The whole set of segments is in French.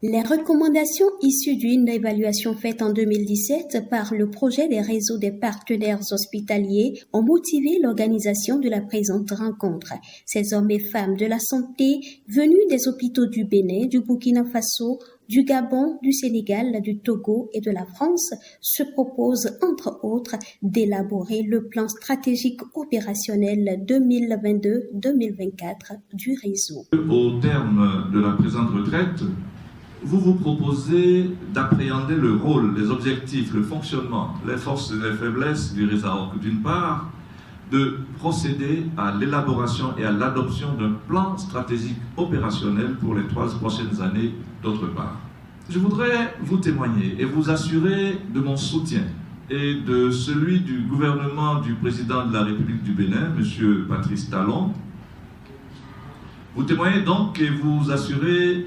Les recommandations issues d'une évaluation faite en 2017 par le projet des réseaux des partenaires hospitaliers ont motivé l'organisation de la présente rencontre. Ces hommes et femmes de la santé venus des hôpitaux du Bénin, du Burkina Faso, du Gabon, du Sénégal, du Togo et de la France se proposent, entre autres, d'élaborer le plan stratégique opérationnel 2022-2024 du réseau. Au terme de la présente retraite, vous vous proposez d'appréhender le rôle, les objectifs, le fonctionnement, les forces et les faiblesses du RESAOC d'une part, de procéder à l'élaboration et à l'adoption d'un plan stratégique opérationnel pour les 3 prochaines années d'autre part. Je voudrais vous témoigner et vous assurer de mon soutien et de celui du gouvernement du président de la République du Bénin, M. Patrice Talon. Vous témoignez donc et vous assurez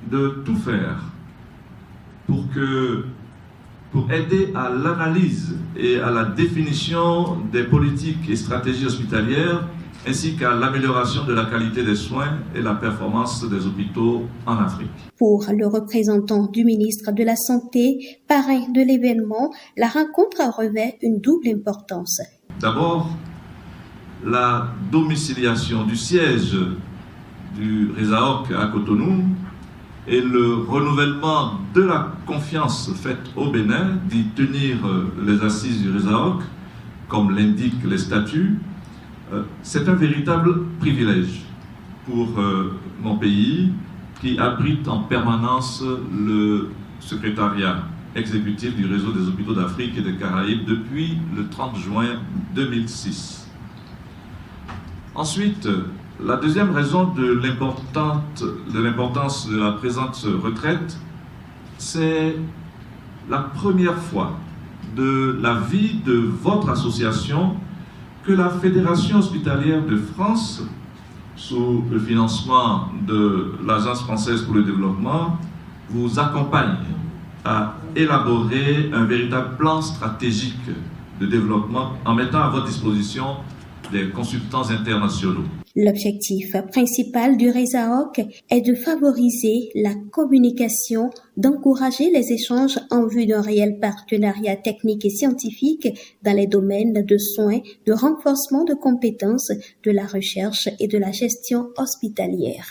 de tout faire pour aider à l'analyse et à la définition des politiques et stratégies hospitalières, ainsi qu'à l'amélioration de la qualité des soins et la performance des hôpitaux en Afrique. Pour le représentant du ministre de la Santé, parrain de l'événement, la rencontre revêt une double importance. D'abord, la domiciliation du siège du RESAOC à Cotonou et le renouvellement de la confiance faite au Bénin d'y tenir les assises du RESAOC, comme l'indiquent les statuts, c'est un véritable privilège pour mon pays qui abrite en permanence le secrétariat exécutif du réseau des hôpitaux d'Afrique et des Caraïbes depuis le 30 juin 2006. Ensuite, la deuxième raison de l'importance de la présente retraite, c'est la première fois de la vie de votre association que la Fédération hospitalière de France, sous le financement de l'Agence française pour le développement, vous accompagne à élaborer un véritable plan stratégique de développement en mettant à votre disposition des consultants internationaux. L'objectif principal du RESAOC est de favoriser la communication, d'encourager les échanges en vue d'un réel partenariat technique et scientifique dans les domaines de soins, de renforcement de compétences, de la recherche et de la gestion hospitalière.